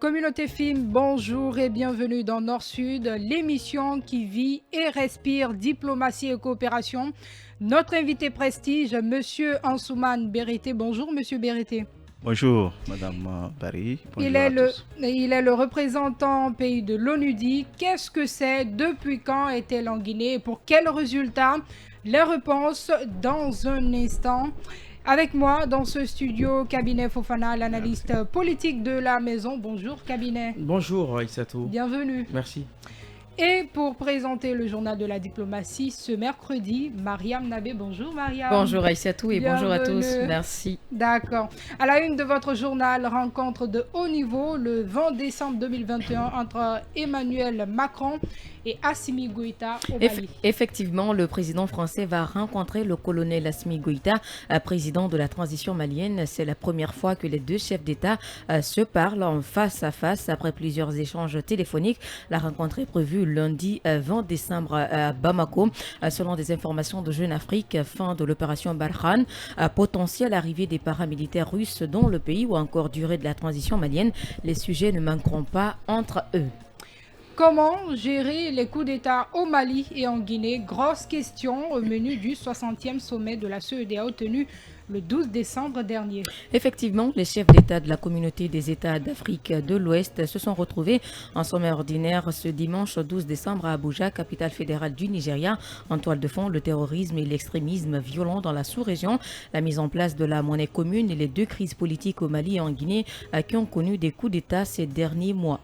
Communauté film, bonjour et bienvenue dans Nord-Sud, l'émission qui vit et respire diplomatie et coopération. Notre invité prestige, Monsieur Ansoumane Berité. Bonjour, Monsieur Berité. Bonjour, Madame Barry. Il Bonjour est à le, tous. il est le représentant pays de l'ONUDI. Qu'est-ce que c'est? Depuis quand est-elle en Guinée? Et pour quels résultats? Les réponses dans un instant. Avec moi dans ce studio, Cabinet Fofana, Merci. l'analyste politique de la maison. Bonjour, Cabinet. Bonjour Aïssatou, Bienvenue. merci. Et pour présenter le journal de la diplomatie ce mercredi, Mariam Nabé. Bonjour, Mariam. Bonjour Aïssatou et bonjour à tous, Bienvenue. merci. D'accord. À la une de votre journal, rencontre de haut niveau le 20 décembre 2021 entre Emmanuel Macron et Assimi Goïta au Mali. Effectivement, le président français va rencontrer le colonel Assimi Goïta, président de la transition malienne. C'est la première fois que les deux chefs d'État se parlent en face à face après plusieurs échanges téléphoniques. La rencontre est prévue lundi 20 décembre à Bamako. Selon des informations de Jeune Afrique, fin de l'opération Barkhane, potentielle arrivée des paramilitaires russes dans le pays ou encore durée de la transition malienne, les sujets ne manqueront pas entre eux. Comment gérer les coups d'État au Mali et en Guinée? Grosse question au menu du 60e sommet de la CEDEAO tenu le 12 décembre dernier. Effectivement, les chefs d'État de la communauté des États d'Afrique de l'Ouest se sont retrouvés en sommet ordinaire ce dimanche 12 décembre à Abuja, capitale fédérale du Nigeria. En toile de fond, le terrorisme et l'extrémisme violent dans la sous-région, la mise en place de la monnaie commune et les deux crises politiques au Mali et en Guinée qui ont connu des coups d'État ces derniers mois.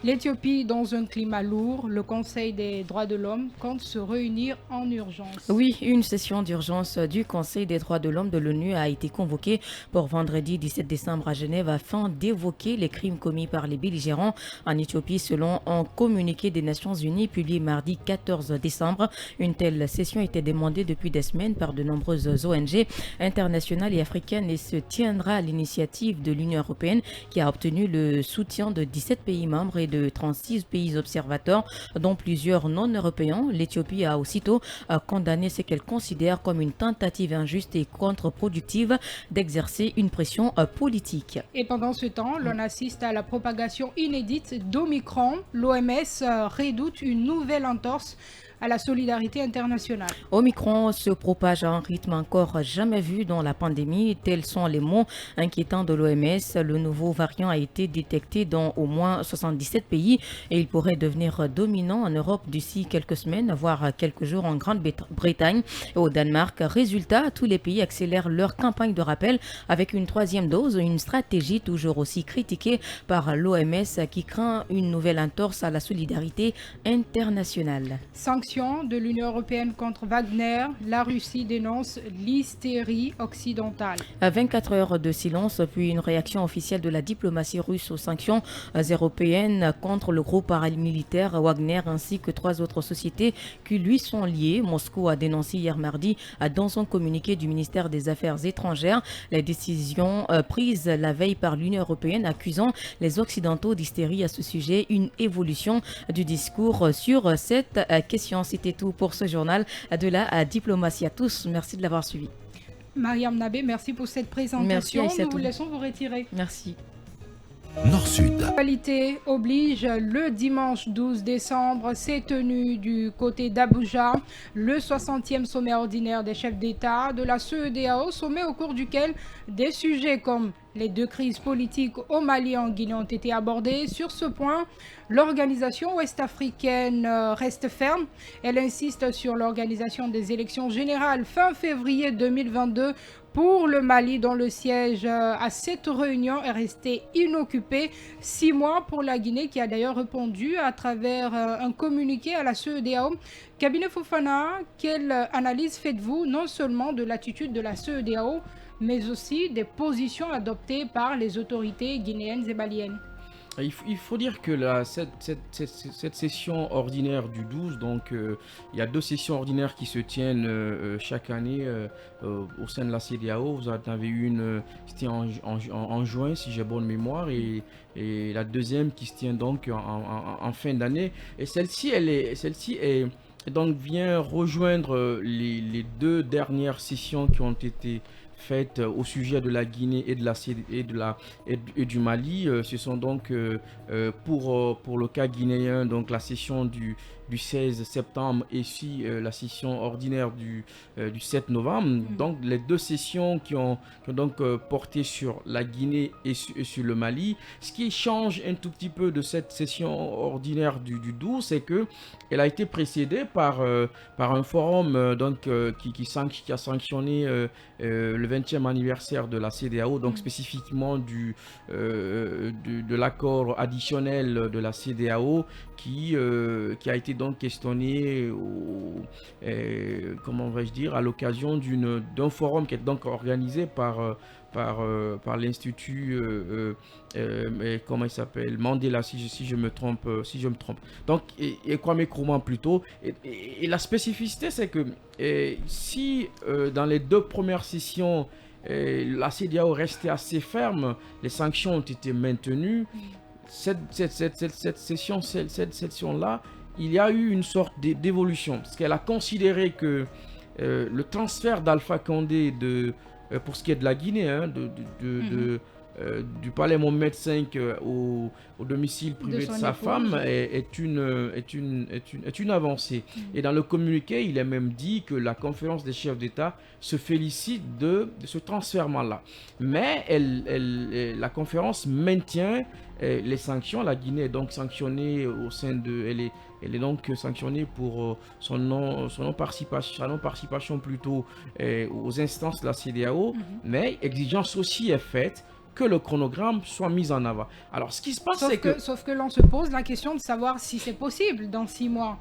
L'Éthiopie dans un climat lourd, le Conseil des droits de l'homme compte se réunir en urgence. Oui, une session d'urgence du Conseil des droits de l'homme de l'ONU a été convoquée pour vendredi 17 décembre à Genève afin d'évoquer les crimes commis par les belligérants en Éthiopie selon un communiqué des Nations Unies publié mardi 14 décembre. Une telle session était demandée depuis des semaines par de nombreuses ONG internationales et africaines et se tiendra à l'initiative de l'Union européenne qui a obtenu le soutien de 17 pays membres et de 36 pays observateurs, dont plusieurs non-européens. L'Éthiopie a aussitôt condamné ce qu'elle considère comme une tentative injuste et contre-productive d'exercer une pression politique. Et pendant ce temps, l'on assiste à la propagation inédite d'Omicron. L'OMS redoute une nouvelle entorse à la solidarité internationale. Omicron se propage à un rythme encore jamais vu dans la pandémie. Tels sont les mots inquiétants de l'OMS. Le nouveau variant a été détecté dans au moins 77 pays et il pourrait devenir dominant en Europe d'ici quelques semaines, voire quelques jours en Grande-Bretagne et au Danemark. Résultat, tous les pays accélèrent leur campagne de rappel avec une troisième dose, une stratégie toujours aussi critiquée par l'OMS qui craint une nouvelle entorse à la solidarité internationale. Sanctions de l'Union européenne contre Wagner, la Russie dénonce l'hystérie occidentale. 24 heures de silence, puis une réaction officielle de la diplomatie russe aux sanctions européennes contre le groupe paramilitaire Wagner ainsi que 3 autres sociétés qui lui sont liées. Moscou a dénoncé hier mardi dans son communiqué du ministère des Affaires étrangères les décisions prises la veille par l'Union européenne accusant les Occidentaux d'hystérie à ce sujet, une évolution du discours sur cette question. C'était tout pour ce journal de la diplomatie à tous. Merci de l'avoir suivi. Mariam Nabé, merci pour cette présentation. Merci, Aïssatou. Nous vous laissons vous retirer. Merci. Nord-Sud. L'actualité oblige, le dimanche 12 décembre, s'est tenu du côté d'Abuja le 60e sommet ordinaire des chefs d'État de la CEDEAO, sommet au cours duquel des sujets comme les deux crises politiques au Mali et en Guinée ont été abordés. Sur ce point, l'organisation ouest-africaine reste ferme. Elle insiste sur l'organisation des élections générales fin février 2022 pour le Mali, dont le siège à cette réunion est resté inoccupé. 6 mois pour la Guinée, qui a d'ailleurs répondu à travers un communiqué à la CEDEAO. Cabinet Fofana, quelle analyse faites-vous non seulement de l'attitude de la CEDEAO, mais aussi des positions adoptées par les autorités guinéennes et maliennes? Il faut dire que cette session ordinaire du 12, donc il y a 2 sessions ordinaires qui se tiennent chaque année au sein de la CEDEAO. Vous en avez une, c'était en juin si j'ai bonne mémoire, et la deuxième qui se tient donc en fin d'année. Et celle-ci donc vient rejoindre les 2 dernières sessions qui ont été faites au sujet de la Guinée et et du Mali. Ce sont donc pour le cas guinéen donc la session du 16 septembre et puis la session ordinaire du 7 novembre. Donc les deux sessions qui ont donc porté sur la Guinée et sur le Mali. Ce qui change un tout petit peu de cette session ordinaire du 12, c'est que elle a été précédée par un forum qui a sanctionné le 20e anniversaire de la CEDEAO, donc spécifiquement de l'accord additionnel de la CEDEAO qui a été donc questionné comment vais-je dire, à l'occasion d'un forum qui est donc organisé par l'institut comment il s'appelle, Mandela, si je me trompe. Donc et Kwame Nkrumah plutôt, et la spécificité c'est que si dans les deux premières sessions la CEDEAO restait assez ferme, les sanctions ont été maintenues. Cette session-là, il y a eu une sorte d'évolution, parce qu'elle a considéré que le transfert d'Alpha Condé pour ce qui est de la Guinée, hein, du palais Mohamed V au domicile privé de sa femme est une avancée. Et dans le communiqué, il est même dit que la conférence des chefs d'État se félicite de ce transfèrement-là. Mais la conférence maintient les sanctions. La Guinée est donc sanctionnée au sein de... Elle est donc sanctionnée pour sa non-participation plutôt aux instances de la CEDEAO, mais exigence aussi est faite que le chronogramme soit mis en avant. Alors, ce qui se passe, c'est que... Sauf que l'on se pose la question de savoir si c'est possible dans 6 mois,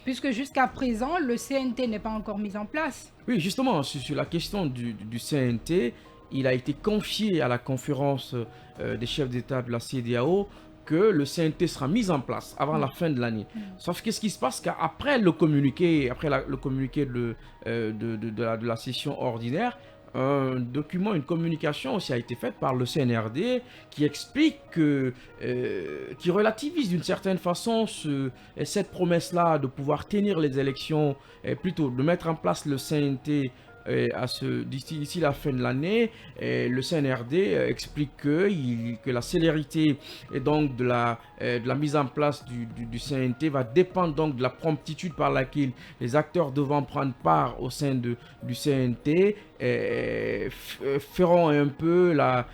puisque jusqu'à présent, le CNT n'est pas encore mis en place. Oui, justement, sur la question du CNT, il a été confié à la conférence des chefs d'État de la CEDEAO que le CNT sera mis en place avant la fin de l'année. Sauf que ce qui se passe, qu'après le communiqué, de la session ordinaire, un document, une communication aussi a été faite par le CNRD qui explique qui relativise d'une certaine façon cette promesse-là de pouvoir tenir les élections, plutôt de mettre en place le CNT d'ici la fin de l'année. Le CNRD explique que la célérité et donc de la mise en place du CNT va dépendre donc de la promptitude par laquelle les acteurs devant prendre part au sein du CNT feront un peu la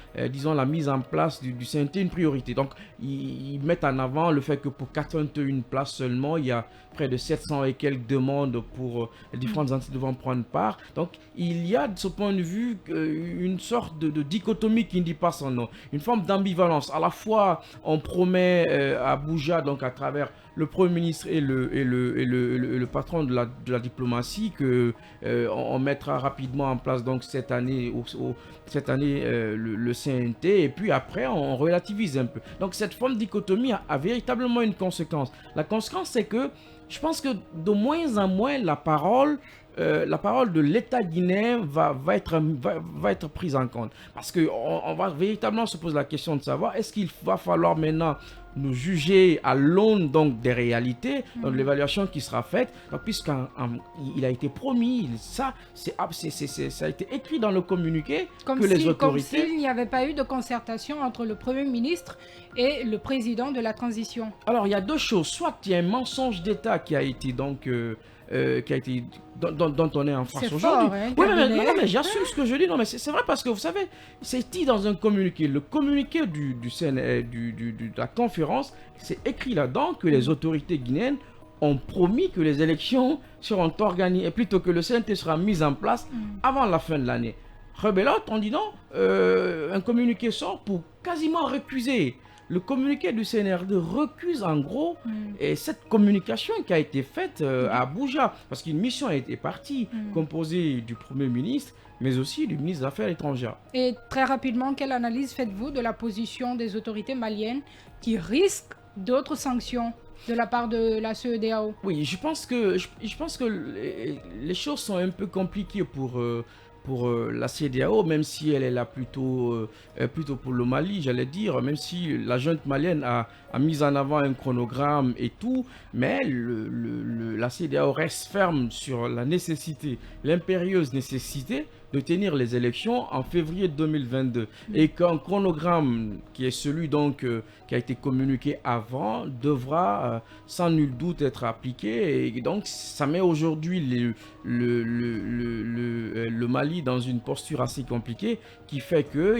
mise en place du CNT une priorité. Donc ils mettent en avant le fait que pour 81 places seulement, il y a près de 700 et quelques demandes pour les différentes entités devant prendre part. Donc il y a de ce point de vue une sorte de dichotomie qui ne dit pas son nom, une forme d'ambivalence. À la fois on promet à Abuja, donc à travers le Premier ministre et le patron de la diplomatie, que on mettra rapidement en place donc cette année le CNT, et puis après on relativise un peu. Donc cette forme de dichotomie a véritablement une conséquence. La conséquence, c'est que je pense que de moins en moins la parole de l'État guinéen va être prise en compte, parce qu'on va véritablement se poser la question de savoir est-ce qu'il va falloir maintenant nous juger à l'aune donc des réalités, donc de l'évaluation qui sera faite, puisqu'il a été promis, ça a été écrit dans le communiqué les autorités... Comme s'il n'y avait pas eu de concertation entre le Premier ministre et le président de la transition. Alors il y a deux choses, soit il y a un mensonge d'État qui a été donc... dont on est en face aujourd'hui. Hein, oui, mais j'assume ce que je dis. Non, mais c'est vrai, parce que vous savez, c'est dit dans un communiqué. Le communiqué de la conférence, c'est écrit là-dedans que les autorités guinéennes ont promis que les élections seront organisées, et plutôt que le CNT sera mis en place avant la fin de l'année. Rebelote, on dit non, un communiqué sort pour quasiment récuser. Le communiqué du CNRD recuse en gros et cette communication qui a été faite à Abuja, parce qu'une mission a été partie, composée du Premier ministre, mais aussi du ministre des Affaires étrangères. Et très rapidement, quelle analyse faites-vous de la position des autorités maliennes qui risquent d'autres sanctions de la part de la CEDEAO? Oui, je pense que les choses sont un peu compliquées pour la CEDEAO, même si elle est là plutôt pour le Mali, j'allais dire, même si la junte malienne a mis en avant un chronogramme et tout, mais la CEDEAO reste ferme sur la nécessité, l'impérieuse nécessité de tenir les élections en février 2022 et qu'un chronogramme qui est celui donc qui a été communiqué avant devra sans nul doute être appliqué et donc ça met aujourd'hui le Mali dans une posture assez compliquée qui fait que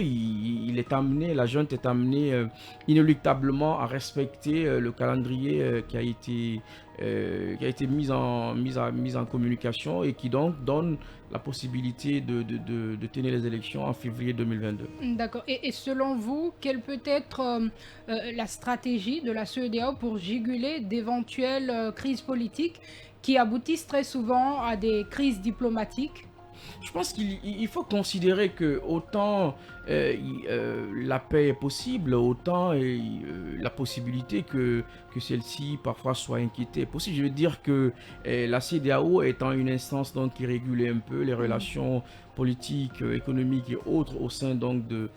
la junte est amenée inéluctablement à respecter le calendrier qui a été mis en communication et qui donc donne la possibilité de tenir les élections en février 2022. D'accord. Et selon vous, quelle peut être la stratégie de la CEDEAO pour juguler d'éventuelles crises politiques qui aboutissent très souvent à des crises diplomatiques? Je pense qu'il faut considérer que autant la paix est possible, autant la possibilité que celle-ci parfois soit inquiétée est possible. Je veux dire que la CEDEAO étant une instance donc, qui régule un peu les relations politiques, économiques et autres au sein donc, de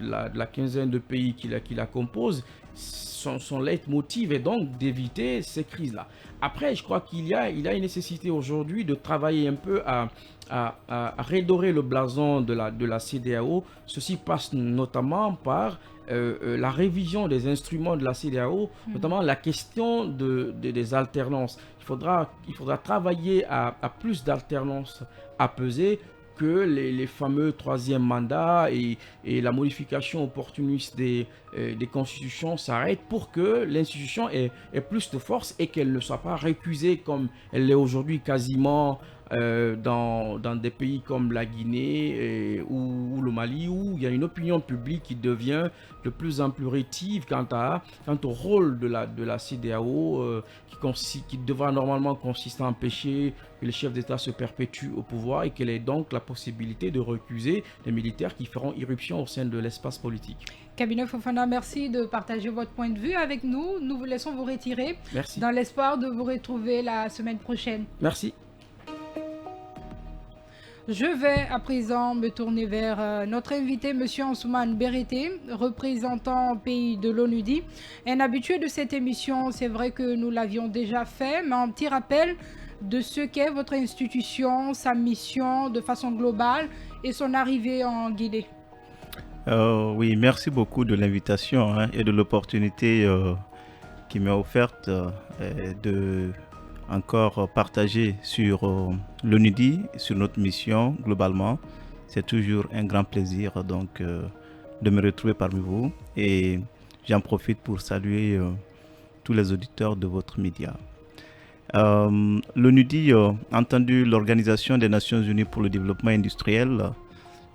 la quinzaine de pays qui la composent, son leitmotiv est donc d'éviter ces crises-là. Après, je crois qu'il y a une nécessité aujourd'hui de travailler un peu à redorer le blason de la CEDEAO. Ceci passe notamment par la révision des instruments de la CEDEAO, notamment la question des alternances. Il faudra travailler à plus d'alternance à peser que les fameux troisième mandats et la modification opportuniste des constitutions s'arrêtent pour que l'institution ait plus de force et qu'elle ne soit pas récusée comme elle l'est aujourd'hui quasiment dans des pays comme la Guinée ou le Mali où il y a une opinion publique qui devient de plus en plus rétive quant au rôle de la CEDEAO qui devra normalement consister à empêcher que les chefs d'État se perpétuent au pouvoir et qu'elle ait donc la possibilité de recuser les militaires qui feront irruption au sein de l'espace politique. Cabinet Fofana, merci de partager votre point de vue avec nous. Nous vous laissons vous retirer. Merci. Dans l'espoir de vous retrouver la semaine prochaine. Merci. Je vais à présent me tourner vers notre invité, M. Ansoumane Berete, représentant pays de l'ONUDI. Un habitué de cette émission, c'est vrai que nous l'avions déjà fait, mais un petit rappel de ce qu'est votre institution, sa mission de façon globale et son arrivée en Guinée. Oui, merci beaucoup de l'invitation et de l'opportunité qui m'est offerte de encore partager sur l'ONUDI, sur notre mission globalement. C'est toujours un grand plaisir donc de me retrouver parmi vous et j'en profite pour saluer tous les auditeurs de votre média. L'ONUDI, entendu l'Organisation des Nations Unies pour le développement industriel,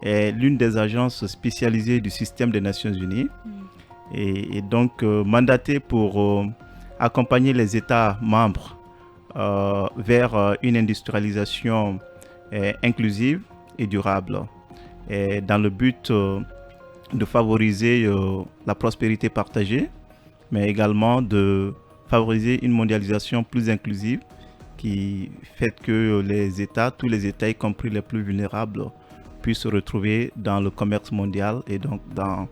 est l'une des agences spécialisées du système des Nations Unies et donc mandatée pour accompagner les États membres vers une industrialisation inclusive et durable dans le but de favoriser la prospérité partagée, mais également de favoriser une mondialisation plus inclusive qui fait que les États, tous les États, y compris les plus vulnérables, puissent se retrouver dans le commerce mondial et donc dans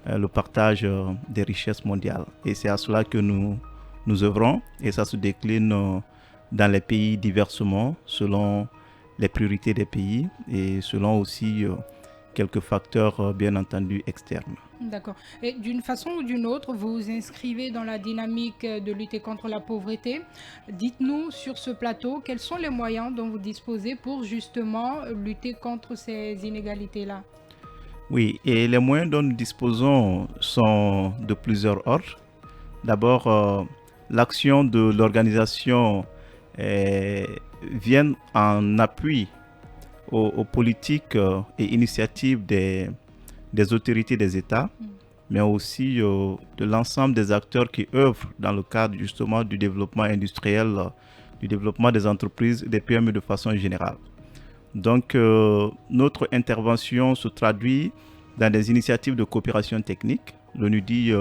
le partage des richesses mondiales. Et c'est à cela que nous œuvrons et ça se décline dans les pays diversement selon les priorités des pays et selon aussi quelques facteurs bien entendu externes. D'accord. Et d'une façon ou d'une autre, vous vous inscrivez dans la dynamique de lutter contre la pauvreté. Dites-nous sur ce plateau, quels sont les moyens dont vous disposez pour justement lutter contre ces inégalités-là? Oui, et les moyens dont nous disposons sont de plusieurs ordres. D'abord, l'action de l'organisation vient en appui aux politiques et initiatives des autorités des États, mais aussi de l'ensemble des acteurs qui œuvrent dans le cadre justement du développement industriel, du développement des entreprises, des PME de façon générale. Donc, notre intervention se traduit dans des initiatives de coopération technique. L'ONUDI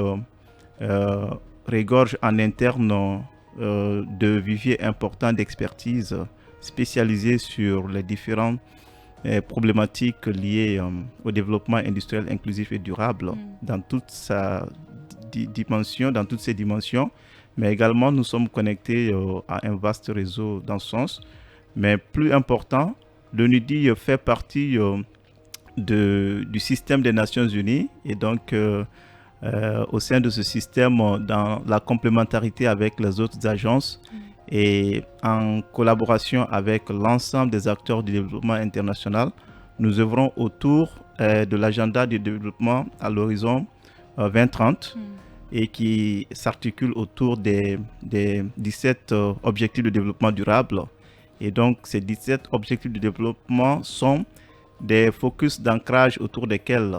regorge en interne de viviers importants d'expertise spécialisés sur les différentes problématiques liées au développement industriel inclusif et durable dans toute sa dimension, dans toutes ses dimensions. Mais également, nous sommes connectés à un vaste réseau dans ce sens. Mais plus important, l'ONUDI fait partie du système des Nations Unies et donc au sein de ce système, dans la complémentarité avec les autres agences et en collaboration avec l'ensemble des acteurs du développement international, nous œuvrons autour de l'agenda du développement à l'horizon 2030 et qui s'articule autour des 17 objectifs de développement durable. Et donc, ces 17 objectifs de développement sont des focus d'ancrage autour desquels,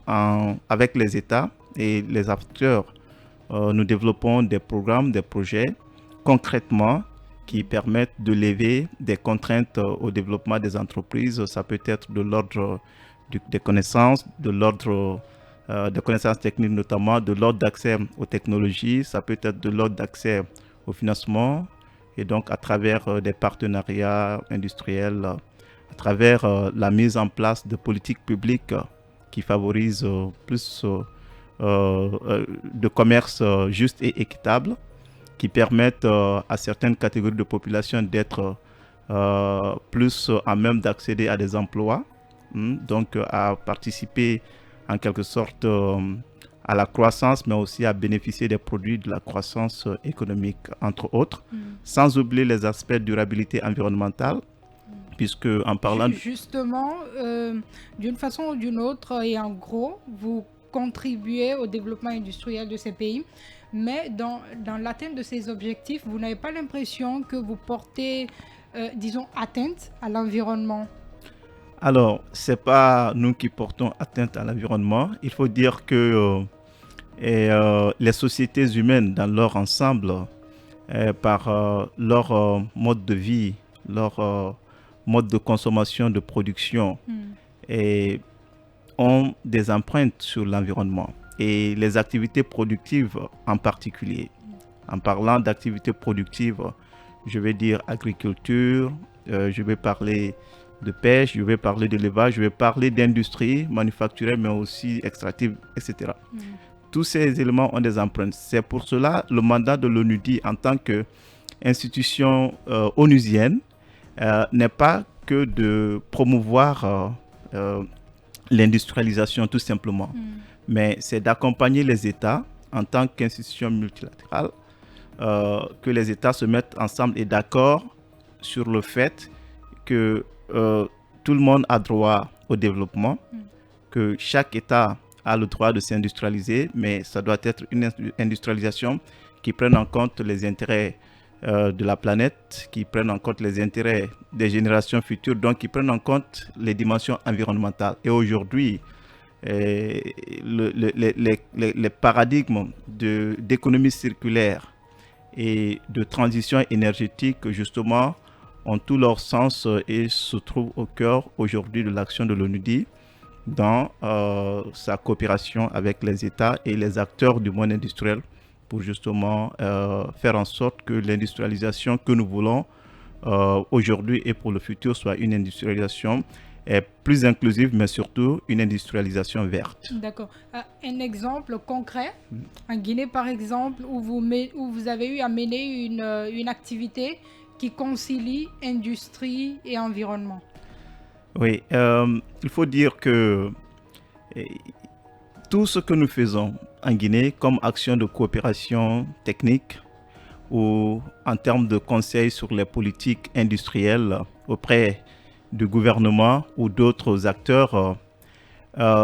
avec les États et les acteurs, nous développons des programmes, des projets concrètement qui permettent de lever des contraintes au développement des entreprises. Ça peut être de l'ordre des connaissances, de l'ordre des connaissances techniques notamment, de l'ordre d'accès aux technologies, ça peut être de l'ordre d'accès au financement et donc à travers des partenariats industriels, à travers la mise en place de politiques publiques qui favorisent plus de commerce juste et équitable, qui permettent à certaines catégories de population d'être plus à même d'accéder à des emplois, donc à participer en quelque sorte à la croissance, mais aussi à bénéficier des produits de la croissance économique, entre autres, sans oublier les aspects de durabilité environnementale, puisque en parlant... Justement, d'une façon ou d'une autre, et en gros, vous contribuez au développement industriel de ces pays, mais dans l'atteinte de ces objectifs, vous n'avez pas l'impression que vous portez, disons, atteinte à l'environnement? Alors, ce n'est pas nous qui portons atteinte à l'environnement. Il faut dire que les sociétés humaines dans leur ensemble, par leur mode de vie, leur mode de consommation, de production, ont des empreintes sur l'environnement. Et les activités productives en particulier. En parlant d'activités productives, je vais dire agriculture, je vais parler de pêche, je vais parler d'élevage, je vais parler d'industrie manufacturière, mais aussi extractive, etc. Tous ces éléments ont des empreintes. C'est pour cela le mandat de l'ONUDI en tant qu'institution onusienne n'est pas que de promouvoir l'industrialisation tout simplement, mais c'est d'accompagner les États en tant qu'institution multilatérale, que les États se mettent ensemble et d'accord sur le fait que tout le monde a droit au développement, que chaque État a le droit de s'industrialiser, mais ça doit être une industrialisation qui prenne en compte les intérêts de la planète, qui prenne en compte les intérêts des générations futures, donc qui prenne en compte les dimensions environnementales. Et aujourd'hui, les paradigmes d'économie circulaire et de transition énergétique, justement, ont tout leur sens et se trouvent au cœur aujourd'hui de l'action de l'ONUDI dans sa coopération avec les États et les acteurs du monde industriel pour justement faire en sorte que l'industrialisation que nous voulons aujourd'hui et pour le futur soit une industrialisation plus inclusive, mais surtout une industrialisation verte. D'accord. Un exemple concret, en Guinée par exemple, où vous avez eu à mener une activité qui concilie industrie et environnement. Oui, il faut dire que tout ce que nous faisons en Guinée comme action de coopération technique ou en termes de conseils sur les politiques industrielles auprès du gouvernement ou d'autres acteurs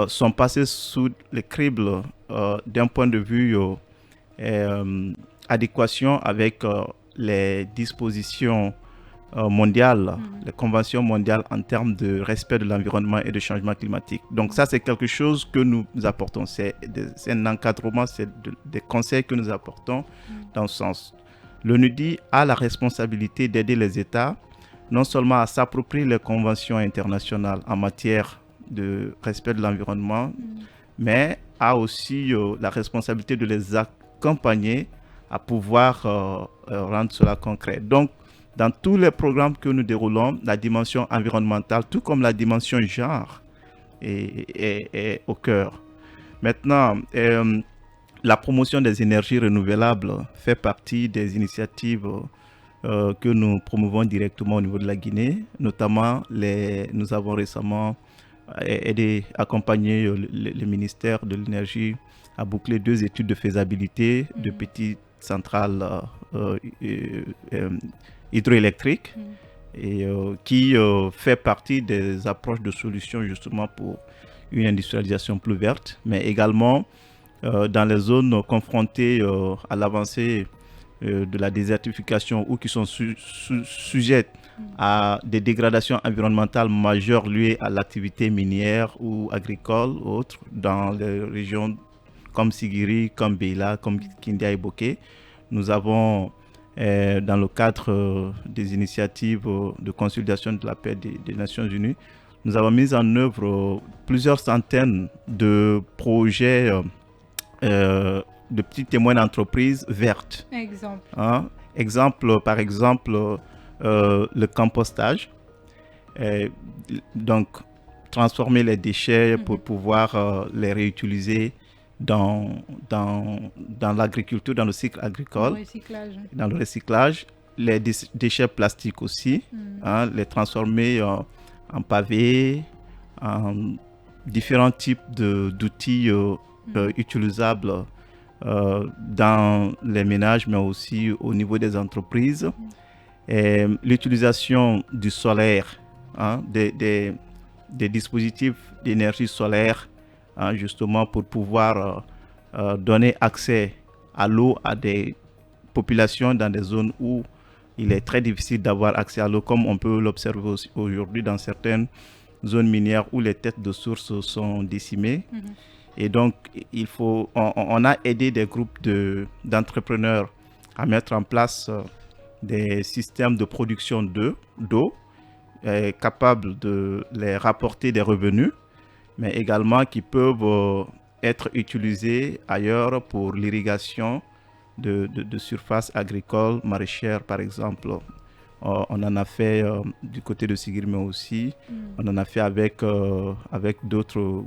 sont passés sous le crible d'un point de vue adéquation avec les dispositions mondiales, les conventions mondiales en termes de respect de l'environnement et de changement climatique. Donc ça, c'est quelque chose que nous apportons. C'est un encadrement, c'est des conseils que nous apportons dans ce sens. L'ONUDI a la responsabilité d'aider les États non seulement à s'approprier les conventions internationales en matière de respect de l'environnement, mais a aussi la responsabilité de les accompagner à pouvoir rendre cela concret. Donc, dans tous les programmes que nous déroulons, la dimension environnementale, tout comme la dimension genre, est au cœur. Maintenant, la promotion des énergies renouvelables fait partie des initiatives que nous promouvons directement au niveau de la Guinée. Notamment, nous avons récemment accompagné le ministère de l'Énergie à boucler 2 études de faisabilité de petites centrales hydroélectriques et qui fait partie des approches de solutions justement pour une industrialisation plus verte, mais également dans les zones confrontées à l'avancée de la désertification ou qui sont sujettes à des dégradations environnementales majeures liées à l'activité minière ou agricole ou autres dans les régions comme Sigiri, comme Beila, comme Kindia et Boké. Nous avons, dans le cadre des initiatives de consolidation de la paix des Nations Unies, nous avons mis en œuvre plusieurs centaines de projets de petites et moyennes entreprises vertes. Par exemple, le compostage. Donc, transformer les déchets pour pouvoir les réutiliser dans l'agriculture, dans le cycle agricole. Dans le recyclage. Les déchets plastiques aussi, les transformer en pavés, en différents types d'outils utilisables dans les ménages, mais aussi au niveau des entreprises. L'utilisation du solaire, des dispositifs d'énergie solaire, justement pour pouvoir donner accès à l'eau à des populations dans des zones où il est très difficile d'avoir accès à l'eau, comme on peut l'observer aujourd'hui dans certaines zones minières où les têtes de source sont décimées. Et donc, on a aidé des groupes d'entrepreneurs à mettre en place des systèmes de production d'eau capables de les rapporter des revenus, mais également qui peuvent être utilisés ailleurs pour l'irrigation de surfaces agricoles, maraîchères par exemple. On en a fait du côté de Sigiri, mais aussi on en a fait avec d'autres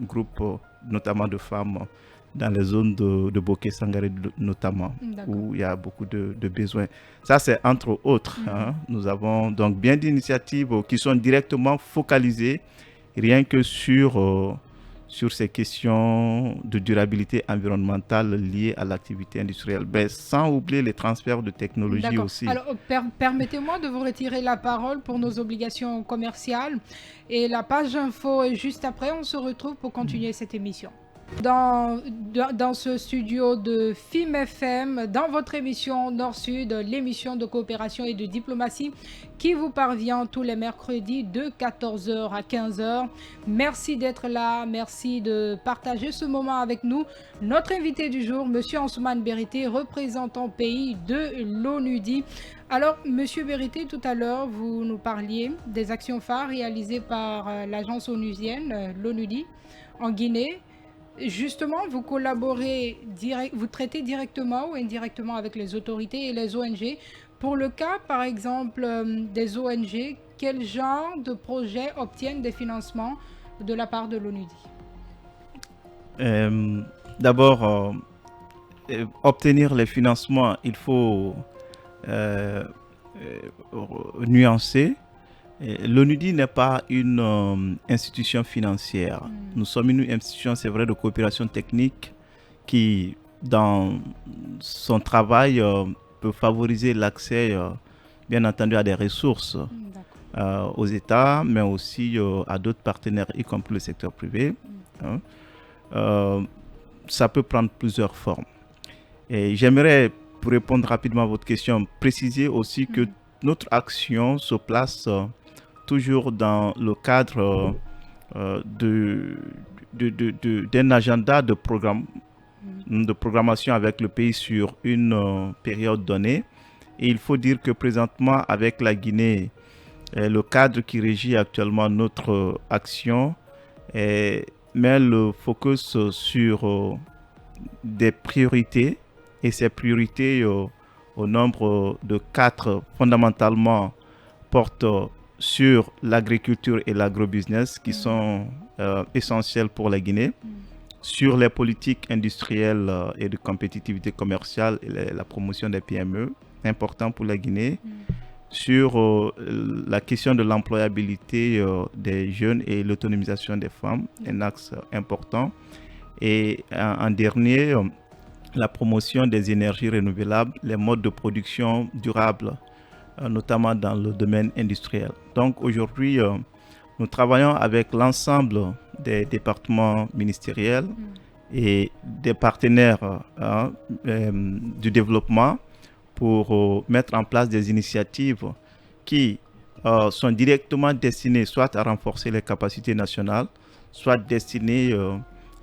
groupes, notamment de femmes, dans les zones de Boké Sangaré notamment, où il y a beaucoup de besoins. Ça, c'est entre autres. Nous avons donc bien d'initiatives qui sont directement focalisées rien que sur ces questions de durabilité environnementale liées à l'activité industrielle, sans oublier les transferts de technologies aussi. Alors, permettez-moi de vous retirer la parole pour nos obligations commerciales. Et la page info est juste après. On se retrouve pour continuer cette émission. Dans ce studio de FIM FM, dans votre émission Nord-Sud, l'émission de coopération et de diplomatie qui vous parvient tous les mercredis de 14h à 15h. Merci d'être là, merci de partager ce moment avec nous. Notre invité du jour, Monsieur Ansoumane Berité, représentant pays de l'ONUDI. Alors, Monsieur Berité, tout à l'heure, vous nous parliez des actions phares réalisées par l'agence onusienne, l'ONUDI, en Guinée. Justement, vous collaborez, vous traitez directement ou indirectement avec les autorités et les ONG. Pour le cas, par exemple, des ONG, quel genre de projets obtiennent des financements de la part de l'ONUDI? D'abord, obtenir les financements, il faut nuancer. L'ONUDI n'est pas une institution financière. Nous sommes une institution, c'est vrai, de coopération technique qui, dans son travail, peut favoriser l'accès, bien entendu, à des ressources aux États, mais aussi à d'autres partenaires, y compris le secteur privé. Ça peut prendre plusieurs formes. Et j'aimerais, pour répondre rapidement à votre question, préciser aussi que notre action se place toujours dans le cadre d'un agenda de programmation avec le pays sur une période donnée. Et il faut dire que présentement, avec la Guinée, le cadre qui régit actuellement notre action met le focus sur des priorités. Et ces priorités, au nombre de 4, fondamentalement, portent sur l'agriculture et l'agrobusiness qui sont essentiels pour la Guinée, sur les politiques industrielles et de compétitivité commerciale et la promotion des PME, important pour la Guinée sur la question de l'employabilité des jeunes et l'autonomisation des femmes, un axe important. Et en dernier, la promotion des énergies renouvelables, les modes de production durables, notamment dans le domaine industriel. Donc aujourd'hui, nous travaillons avec l'ensemble des départements ministériels et des partenaires du développement pour mettre en place des initiatives qui sont directement destinées soit à renforcer les capacités nationales, soit destinées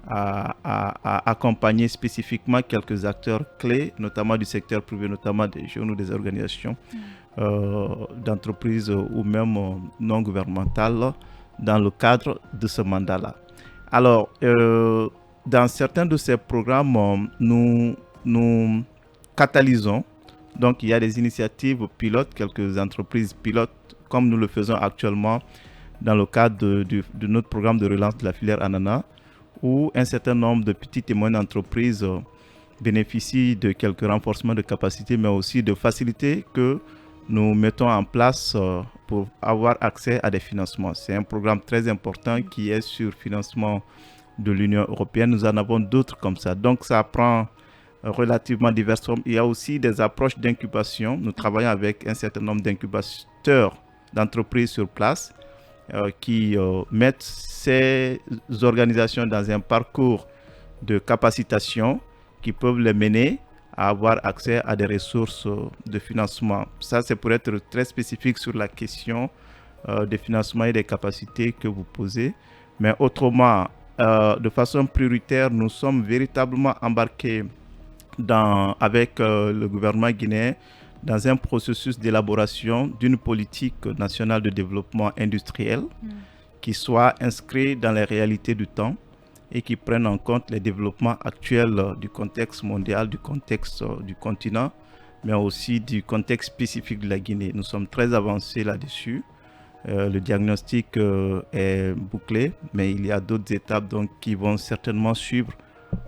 à accompagner spécifiquement quelques acteurs clés, notamment du secteur privé, notamment des jeunes ou des organisations d'entreprises ou même non gouvernementales dans le cadre de ce mandat-là. Alors, dans certains de ces programmes, nous catalysons. Donc, il y a des initiatives pilotes, quelques entreprises pilotes, comme nous le faisons actuellement dans le cadre de notre programme de relance de la filière ananas, où un certain nombre de petites et moyennes entreprises bénéficient de quelques renforcements de capacité, mais aussi de facilités que nous mettons en place pour avoir accès à des financements. C'est un programme très important qui est sur financement de l'Union européenne. Nous en avons d'autres comme ça. Donc, ça prend relativement diverses formes. Il y a aussi des approches d'incubation. Nous travaillons avec un certain nombre d'incubateurs d'entreprises sur place qui mettent ces organisations dans un parcours de capacitation qui peuvent les mener à avoir accès à des ressources de financement. Ça, c'est pour être très spécifique sur la question des financements et des capacités que vous posez. Mais autrement, de façon prioritaire, nous sommes véritablement embarqués avec le gouvernement guinéen dans un processus d'élaboration d'une politique nationale de développement industriel qui soit inscrit dans les réalités du temps et qui prenne en compte les développements actuels du contexte mondial, du contexte du continent, mais aussi du contexte spécifique de la Guinée. Nous sommes très avancés là-dessus. Le diagnostic est bouclé, mais il y a d'autres étapes donc, qui vont certainement suivre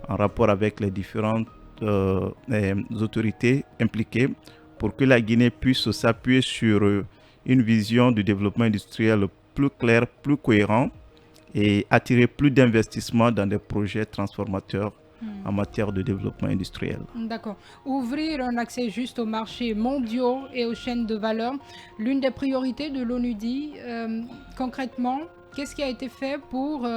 en rapport avec les différentes autorités impliquées pour que la Guinée puisse s'appuyer sur une vision du développement industriel plus claire, plus cohérent et attirer plus d'investissements dans des projets transformateurs en matière de développement industriel. D'accord. Ouvrir un accès juste aux marchés mondiaux et aux chaînes de valeur, l'une des priorités de l'ONUDI, concrètement, qu'est-ce qui a été fait pour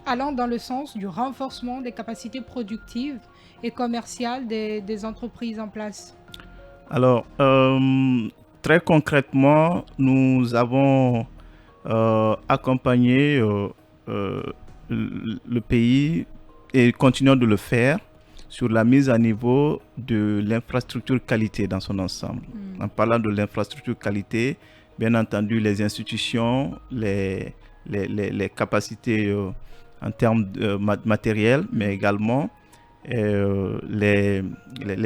allant dans le sens du renforcement des capacités productives et commerciales des entreprises en place? Alors, très concrètement, nous avons accompagné le pays et continuons de le faire sur la mise à niveau de l'infrastructure qualité dans son ensemble. En parlant de l'infrastructure qualité, bien entendu, les institutions, les capacités en termes matériels, mais également les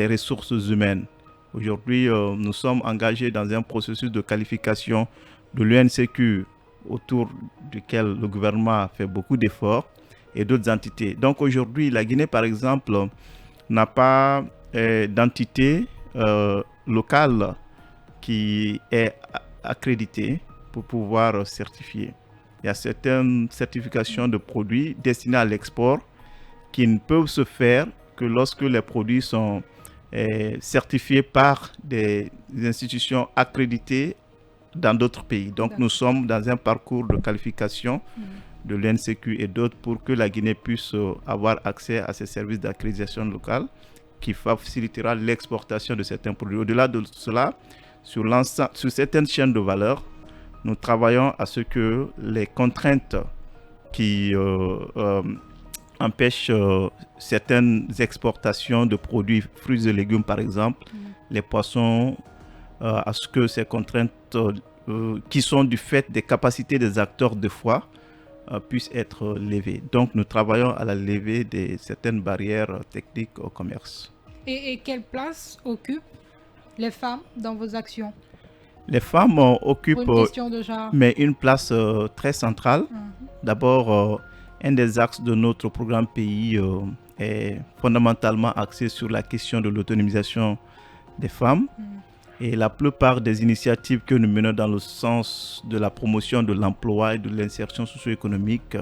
ressources humaines. Aujourd'hui, nous sommes engagés dans un processus de qualification de l'UNCQ autour duquel le gouvernement a fait beaucoup d'efforts et d'autres entités. Donc aujourd'hui, la Guinée, par exemple, n'a pas d'entité locale qui est accréditée pour pouvoir certifier. Il y a certaines certifications de produits destinés à l'export qui ne peuvent se faire que lorsque les produits sont certifiés par des institutions accréditées dans d'autres pays. Donc nous sommes dans un parcours de qualification de l'UNCQ et d'autres pour que la Guinée puisse avoir accès à ces services d'accréditation locale qui facilitera l'exportation de certains produits. Au-delà de cela, sur certaines chaînes de valeur, nous travaillons à ce que les contraintes qui empêchent certaines exportations de produits, fruits et légumes par exemple, les poissons, à ce que ces contraintes qui sont du fait des capacités des acteurs de foi puissent être levées. Donc nous travaillons à la levée de certaines barrières techniques au commerce. Et quelle place occupent les femmes dans vos actions? Les femmes occupent mais une place très centrale. D'abord, un des axes de notre programme pays est fondamentalement axé sur la question de l'autonomisation des femmes. Et la plupart des initiatives que nous menons dans le sens de la promotion de l'emploi et de l'insertion socio-économique,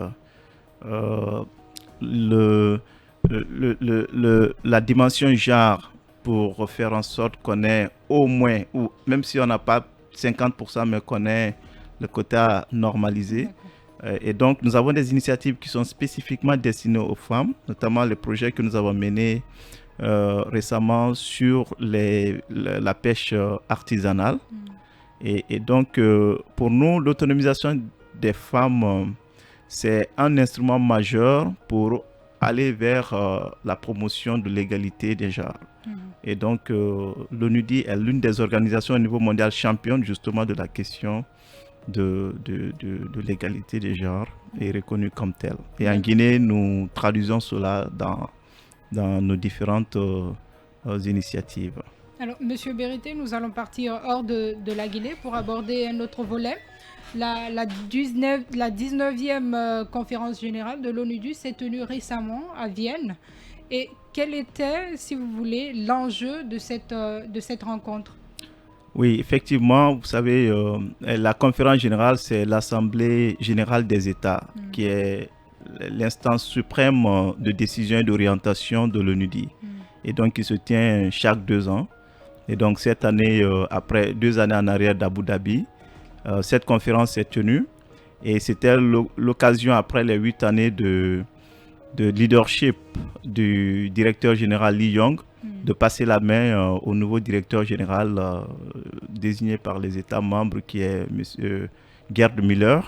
la dimension genre pour faire en sorte qu'on ait au moins, ou même si on n'a pas 50%, mais qu'on ait le quota normalisé. Et donc, nous avons des initiatives qui sont spécifiquement destinées aux femmes, notamment les projets que nous avons menés récemment sur la pêche artisanale. Et donc, pour nous, l'autonomisation des femmes, c'est un instrument majeur pour aller vers la promotion de l'égalité des genres. Et donc, l'ONUDI est l'une des organisations au niveau mondial championne justement de la question de l'égalité des genres et reconnue comme telle. Et en Guinée, nous traduisons cela dans nos différentes initiatives. Alors, Monsieur Berité, nous allons partir hors de la Guinée pour aborder un autre volet. La 19e conférence générale de l'ONUDI s'est tenue récemment à Vienne. Et quel était, si vous voulez, l'enjeu de cette rencontre? Oui, effectivement, vous savez, la conférence générale, c'est l'Assemblée générale des États, qui est l'instance suprême de décision et d'orientation de l'ONUDI. Et donc, qui se tient chaque 2 ans. Et donc, cette année, après 2 années en arrière d'Abu Dhabi, cette conférence s'est tenue. Et c'était l'occasion, après les 8 années de leadership du directeur général Lee Young, de passer la main au nouveau directeur général désigné par les États membres, qui est M. Gerd Müller,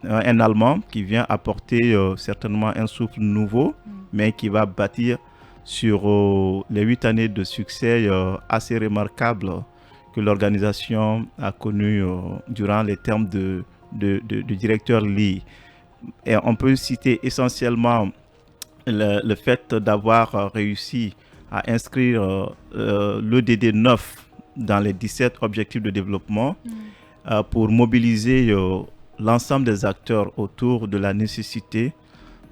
un Allemand qui vient apporter certainement un souffle nouveau, mais qui va bâtir sur les 8 années de succès assez remarquables que l'organisation a connu durant les termes de directeur Lee. Et on peut citer essentiellement le fait d'avoir réussi à inscrire l'ODD 9 dans les 17 objectifs de développement pour mobiliser l'ensemble des acteurs autour de la nécessité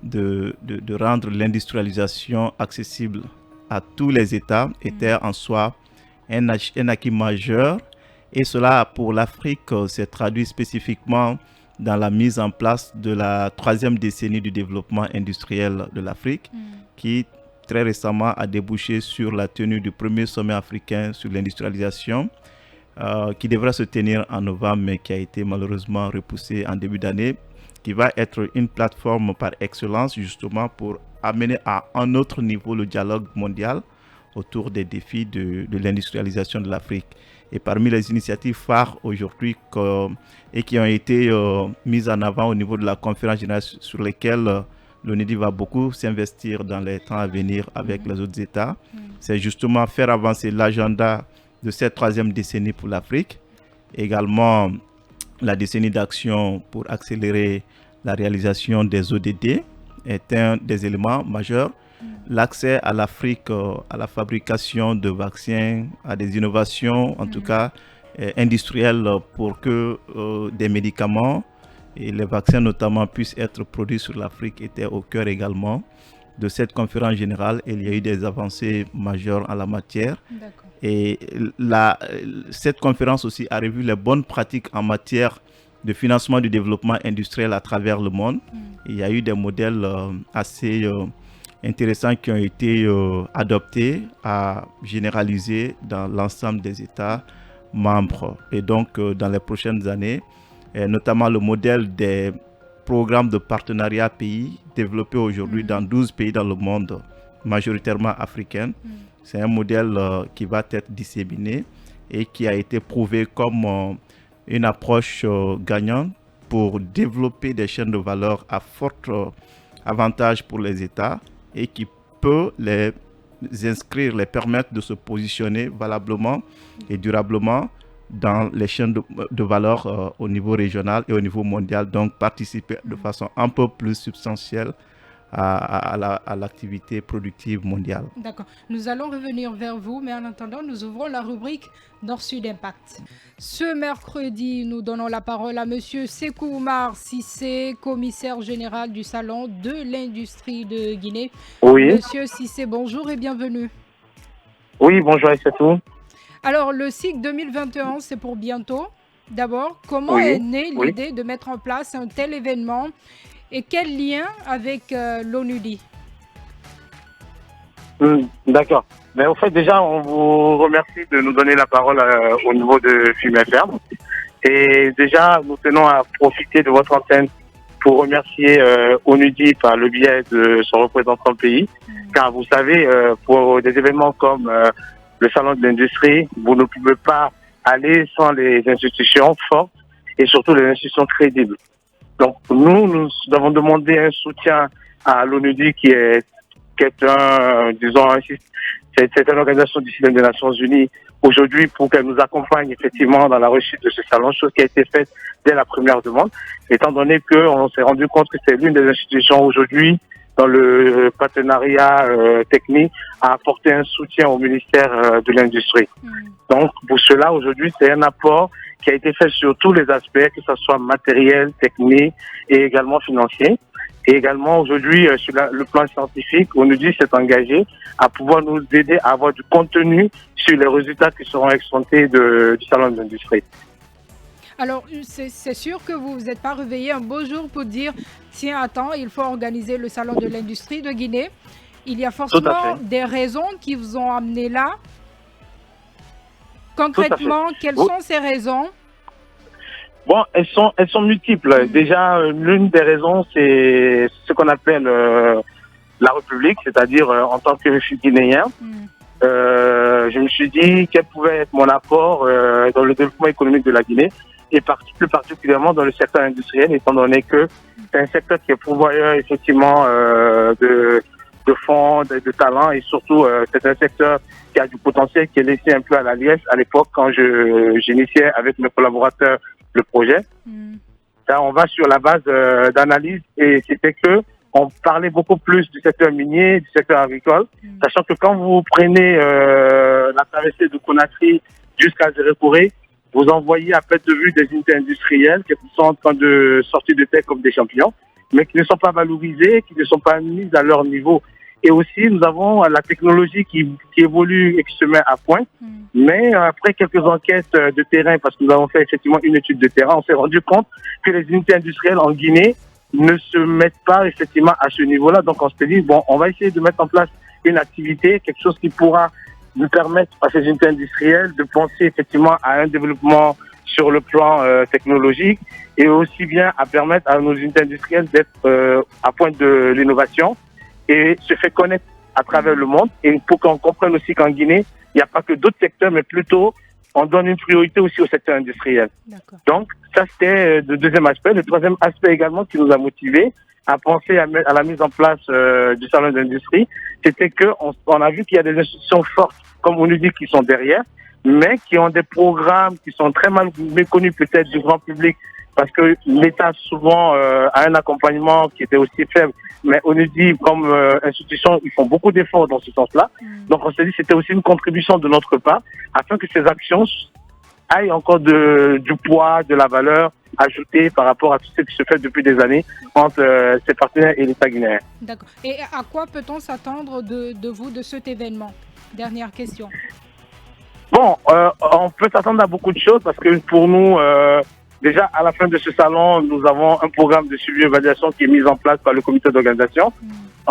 de rendre l'industrialisation accessible à tous les États était en soi un acquis majeur. Et cela, pour l'Afrique, s'est traduit spécifiquement dans la mise en place de la 3e décennie du développement industriel de l'Afrique, qui très récemment a débouché sur la tenue du premier sommet africain sur l'industrialisation, qui devrait se tenir en novembre, mais qui a été malheureusement repoussé en début d'année, qui va être une plateforme par excellence justement pour amener à un autre niveau le dialogue mondial autour des défis de l'industrialisation de l'Afrique. Et parmi les initiatives phares aujourd'hui et qui ont été mises en avant au niveau de la conférence générale, sur lesquelles l'ONUDI va beaucoup s'investir dans les temps à venir avec les autres États, c'est justement faire avancer l'agenda de cette 3e décennie pour l'Afrique. Également, la décennie d'action pour accélérer la réalisation des ODD est un des éléments majeurs. L'accès à l'Afrique, à la fabrication de vaccins, à des innovations, en tout cas industrielles, pour que des médicaments et les vaccins notamment puissent être produits sur l'Afrique, était au cœur également de cette conférence générale. Et il y a eu des avancées majeures en la matière. Et cette conférence aussi a revu les bonnes pratiques en matière de financement du développement industriel à travers le monde. Il y a eu des modèles assez intéressants qui ont été adoptés à généraliser dans l'ensemble des États membres. Et donc, dans les prochaines années, notamment le modèle des programmes de partenariat pays développés aujourd'hui dans 12 pays dans le monde, majoritairement africains. C'est un modèle qui va être disséminé et qui a été prouvé comme une approche gagnante pour développer des chaînes de valeur à fort avantage pour les États et qui peut les inscrire, les permettre de se positionner valablement et durablement dans les chaînes de valeur au niveau régional et au niveau mondial, donc participer de façon un peu plus substantielle à l'activité productive mondiale. D'accord. Nous allons revenir vers vous, mais en attendant, nous ouvrons la rubrique Nord-Sud Impact. Ce mercredi, nous donnons la parole à Monsieur Sékou Oumar Cissé, commissaire général du Salon de l'industrie de Guinée. Oui. Monsieur Cissé, bonjour et bienvenue. Oui, bonjour à tous. Alors, le SIG 2021, c'est pour bientôt. D'abord, comment Oui, est née oui. l'idée de mettre en place un tel événement et quel lien avec l'ONUDI? D'accord. Mais au fait, déjà, on vous remercie de nous donner la parole au niveau de Fumier Ferme. Et déjà, nous tenons à profiter de votre antenne pour remercier ONUDI par le biais de son représentant pays. Car vous savez, pour des événements comme le Salon de l'Industrie, vous ne pouvez pas aller sans les institutions fortes et surtout les institutions crédibles. Donc nous avons demandé un soutien à l'ONUDI qui est c'est une organisation du système des Nations Unies aujourd'hui pour qu'elle nous accompagne effectivement dans la réussite de ce salon, chose qui a été faite dès la première demande, étant donné qu'on s'est rendu compte que c'est l'une des institutions aujourd'hui dans le partenariat technique à apporter un soutien au ministère de l'Industrie. Donc pour cela, aujourd'hui, c'est un apport qui a été fait sur tous les aspects, que ce soit matériel, technique et également financier. Et également, aujourd'hui, sur le plan scientifique, ONUDI s'est engagé à pouvoir nous aider à avoir du contenu sur les résultats qui seront extraits du Salon de l'Industrie. Alors, c'est sûr que vous vous êtes pas réveillé un beau jour pour dire, tiens, attends, il faut organiser le Salon de l'Industrie de Guinée. Il y a forcément des raisons qui vous ont amené là. Concrètement, quelles sont ces raisons? Bon, elles sont multiples. Déjà, l'une des raisons, c'est ce qu'on appelle la République, c'est-à-dire en tant que je suis guinéen, je me suis dit quel pouvait être mon apport dans le développement économique de la Guinée et plus particulièrement dans le secteur industriel, étant donné que c'est un secteur qui est pourvoyeur effectivement de fonds, de talents et surtout c'est un secteur qui a du potentiel qui est laissé un peu à la liesse à l'époque quand j'initiais avec mes collaborateurs le projet. Là, on va sur la base d'analyse et c'était que on parlait beaucoup plus du secteur minier, du secteur agricole, sachant que quand vous prenez la traversée de Conakry jusqu'à Zérékoré, vous envoyez à perte de vue des unités industrielles qui sont en train de sortir de terre comme des champions, mais qui ne sont pas valorisées, qui ne sont pas mises à leur niveau. Et aussi, nous avons la technologie qui évolue et qui se met à point. Mais après quelques enquêtes de terrain, parce que nous avons fait effectivement une étude de terrain, on s'est rendu compte que les unités industrielles en Guinée ne se mettent pas effectivement à ce niveau-là. Donc on s'est dit, bon, on va essayer de mettre en place une activité, quelque chose qui pourra nous permettre à ces unités industrielles de penser effectivement à un développement sur le plan technologique et aussi bien à permettre à nos unités industrielles d'être à point de l'innovation et se fait connaître à travers le monde. Et pour qu'on comprenne aussi qu'en Guinée, il n'y a pas que d'autres secteurs, mais plutôt on donne une priorité aussi au secteur industriel. Donc ça c'était le deuxième aspect. Le troisième aspect également qui nous a motivés à penser à la mise en place du salon d'industrie, c'était qu'on a vu qu'il y a des institutions fortes, comme on nous dit, qui sont derrière, mais qui ont des programmes qui sont très mal méconnus peut-être du grand public, parce que l'État souvent a un accompagnement qui était aussi faible. Mais on nous dit, comme institution, ils font beaucoup d'efforts dans ce sens-là. Donc on s'est dit que c'était aussi une contribution de notre part, afin que ces actions aillent encore du poids, de la valeur ajoutée par rapport à tout ce qui se fait depuis des années entre ses partenaires et l'État guinéen. D'accord. Et à quoi peut-on s'attendre de vous, de cet événement? Dernière question. Bon, on peut s'attendre à beaucoup de choses parce que pour nous, déjà à la fin de ce salon, nous avons un programme de suivi et évaluation qui est mis en place par le comité d'organisation.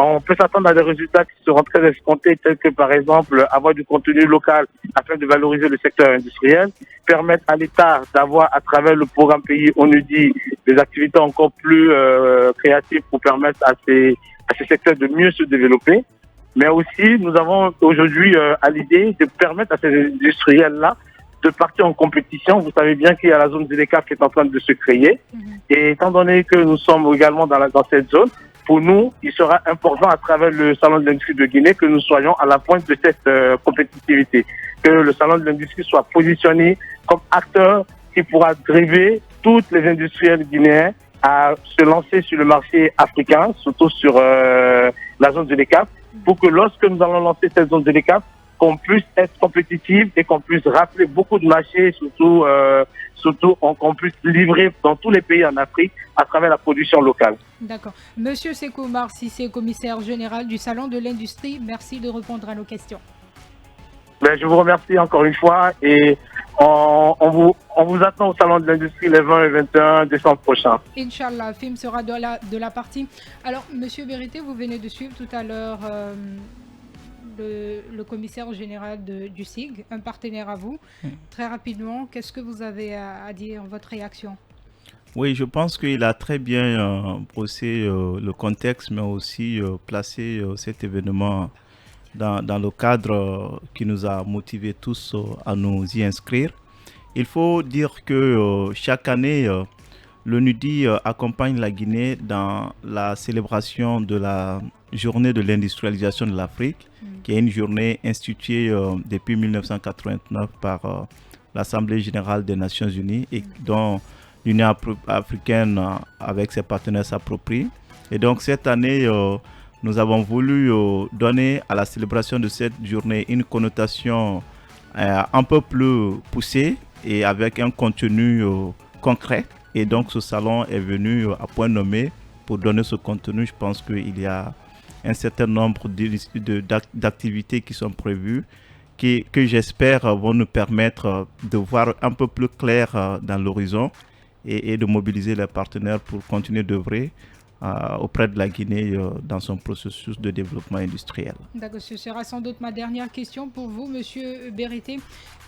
On peut s'attendre à des résultats qui seront très escomptés, tels que par exemple avoir du contenu local afin de valoriser le secteur industriel, permettre à l'État d'avoir à travers le programme pays ONUDI des activités encore plus créatives pour permettre à ces secteurs de mieux se développer. Mais aussi, nous avons aujourd'hui à l'idée de permettre à ces industriels-là de partir en compétition. Vous savez bien qu'il y a la zone ZLECAf qui est en train de se créer. Et étant donné que nous sommes également dans cette zone, pour nous, il sera important à travers le Salon de l'Industrie de Guinée que nous soyons à la pointe de cette compétitivité. Que le Salon de l'Industrie soit positionné comme acteur qui pourra driver toutes les industriels guinéens à se lancer sur le marché africain, surtout sur la zone ZLECAf, pour que lorsque nous allons lancer cette zone ZLECAf, qu'on puisse être compétitif et qu'on puisse rappeler beaucoup de marchés, surtout qu'on puisse livrer dans tous les pays en Afrique à travers la production locale. D'accord. Monsieur Sékou Oumar Cissé, commissaire général du Salon de l'Industrie, merci de répondre à nos questions. je vous remercie encore une fois et on vous attend au Salon de l'Industrie les 20 et 21 décembre prochain. Inch'Allah, film sera de la partie. Alors, Monsieur Berité, vous venez de suivre tout à l'heure le commissaire général du SIG, un partenaire à vous. Très rapidement, qu'est-ce que vous avez à dire, votre réaction? Oui, je pense qu'il a très bien brossé le contexte, mais aussi placé cet événement dans le cadre qui nous a motivés tous à nous y inscrire. Il faut dire que chaque année, l'ONUDI accompagne la Guinée dans la célébration de la journée de l'industrialisation de l'Afrique, qui est une journée instituée depuis 1989 par l'Assemblée générale des Nations unies et dont l'Union africaine avec ses partenaires s'approprie. Et donc cette année, nous avons voulu donner à la célébration de cette journée une connotation un peu plus poussée et avec un contenu concret. Et donc ce salon est venu à point nommé pour donner ce contenu. Je pense qu'il y a un certain nombre d'activités qui sont prévues que j'espère vont nous permettre de voir un peu plus clair dans l'horizon et de mobiliser les partenaires pour continuer d'œuvrer auprès de la Guinée dans son processus de développement industriel. D'accord, ce sera sans doute ma dernière question pour vous, Monsieur Berité.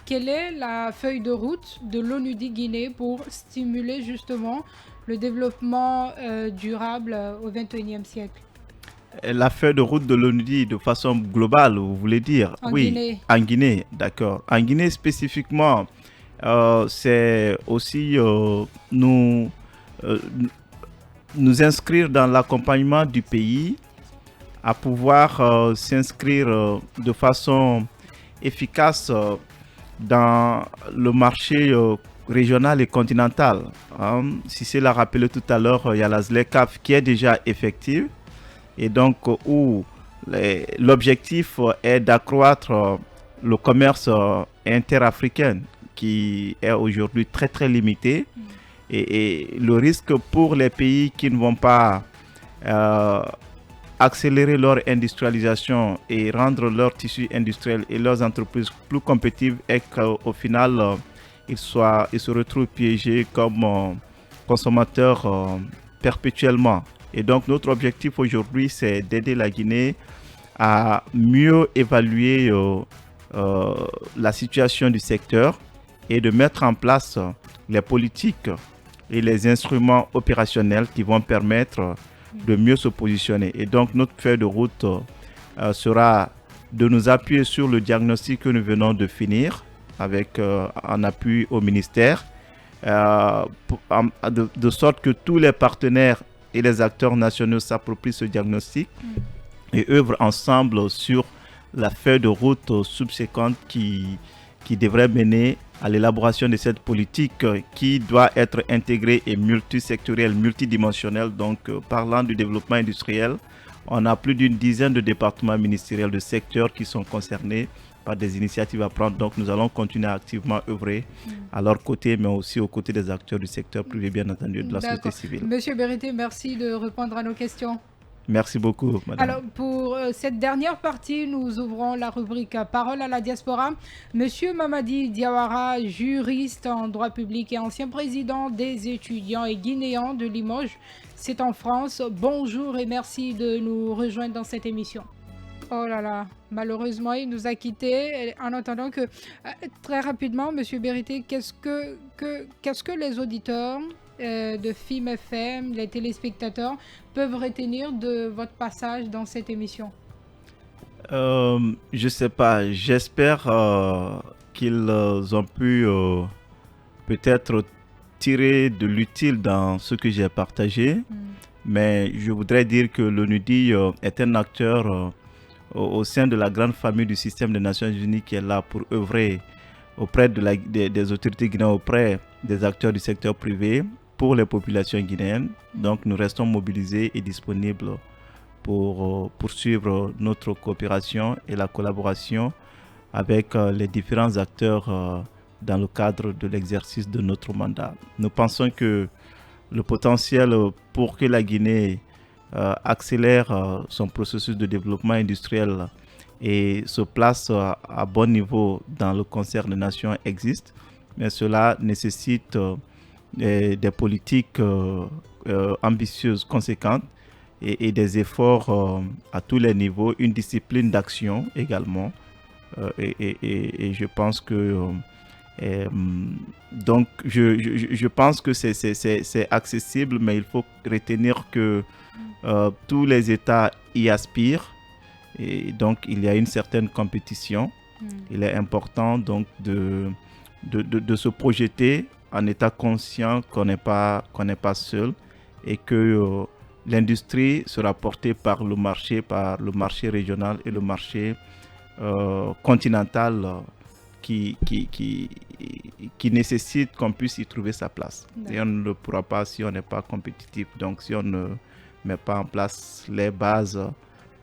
Quelle est la feuille de route de l'ONUDI Guinée pour stimuler justement le développement durable au XXIe siècle? La feuille de route de l'ONUDI de façon globale, vous voulez dire? Oui, Guinée. En Guinée, d'accord. En Guinée spécifiquement, c'est aussi nous inscrire dans l'accompagnement du pays à pouvoir s'inscrire de façon efficace dans le marché régional et continental. Si c'est l'a rappelé tout à l'heure, il y a la ZLECAf qui est déjà effective et donc où l'objectif est d'accroître le commerce interafricain qui est aujourd'hui très très limité. Et le risque pour les pays qui ne vont pas accélérer leur industrialisation et rendre leur tissu industriel et leurs entreprises plus compétitives est qu'au final, ils se retrouvent piégés comme consommateurs perpétuellement. Et donc notre objectif aujourd'hui, c'est d'aider la Guinée à mieux évaluer la situation du secteur et de mettre en place les politiques et les instruments opérationnels qui vont permettre de mieux se positionner. Et donc notre feuille de route sera de nous appuyer sur le diagnostic que nous venons de finir avec en appui au ministère, de sorte que tous les partenaires et les acteurs nationaux s'approprient ce diagnostic et œuvrent ensemble sur la feuille de route subséquente qui devrait mener à l'élaboration de cette politique qui doit être intégrée et multisectorielle, multidimensionnelle. Donc, parlant du développement industriel, on a plus d'une dizaine de départements ministériels de secteurs qui sont concernés par des initiatives à prendre. Donc, nous allons continuer à activement œuvrer à leur côté, mais aussi aux côtés des acteurs du secteur privé, bien entendu, de la société civile. Monsieur Berité, merci de répondre à nos questions. Merci beaucoup, madame. Alors, pour cette dernière partie, nous ouvrons la rubrique Parole à la diaspora. Monsieur Mamadi Diawara, juriste en droit public et ancien président des étudiants et guinéens de Limoges, c'est en France. Bonjour et merci de nous rejoindre dans cette émission. Oh là là, malheureusement, il nous a quittés. En attendant que, très rapidement, Monsieur Berité, qu'est-ce que les auditeurs de FIM FM, les téléspectateurs, peuvent retenir de votre passage dans cette émission? Je sais pas, j'espère qu'ils ont pu peut-être tirer de l'utile dans ce que j'ai partagé, mais je voudrais dire que l'ONUDI est un acteur au sein de la grande famille du système des Nations Unies qui est là pour œuvrer auprès des autorités guinéennes, auprès des acteurs du secteur privé, pour les populations guinéennes. Donc nous restons mobilisés et disponibles pour poursuivre notre coopération et la collaboration avec les différents acteurs dans le cadre de l'exercice de notre mandat. Nous pensons que le potentiel pour que la Guinée accélère son processus de développement industriel et se place à bon niveau dans le concert des nations existe, mais cela nécessite des politiques ambitieuses, conséquentes, et des efforts à tous les niveaux, une discipline d'action également. Et je pense que donc je pense que c'est accessible, mais il faut retenir que tous les États y aspirent, et donc il y a une certaine compétition. Il est important donc de se projeter en état conscient qu'on n'est pas seul, et que l'industrie sera portée par le marché régional et le marché continental qui nécessite qu'on puisse y trouver sa place. Et on ne le pourra pas si on n'est pas compétitif. Donc si on ne met pas en place les bases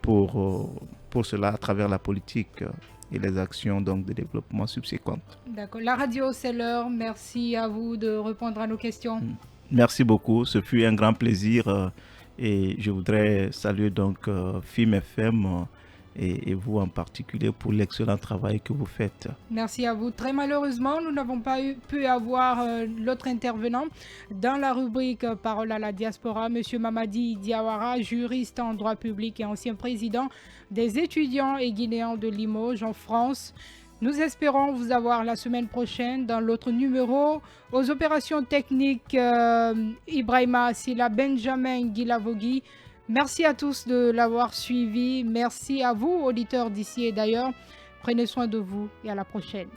pour cela à travers la politique et les actions donc de développement subséquentes. D'accord. La radio, c'est l'heure. Merci à vous de répondre à nos questions. Merci beaucoup. Ce fut un grand plaisir et je voudrais saluer donc FIM FM et vous en particulier pour l'excellent travail que vous faites. Merci à vous. Très malheureusement, nous n'avons pas pu avoir l'autre intervenant dans la rubrique Parole à la diaspora, M. Mamadi Diawara, juriste en droit public et ancien président des étudiants et guinéens de Limoges en France. Nous espérons vous avoir la semaine prochaine dans l'autre numéro. Aux opérations techniques, Ibrahima Silla, Benjamin Guilavogui. Merci à tous de l'avoir suivi. Merci à vous, auditeurs d'ici et d'ailleurs. Prenez soin de vous et à la prochaine.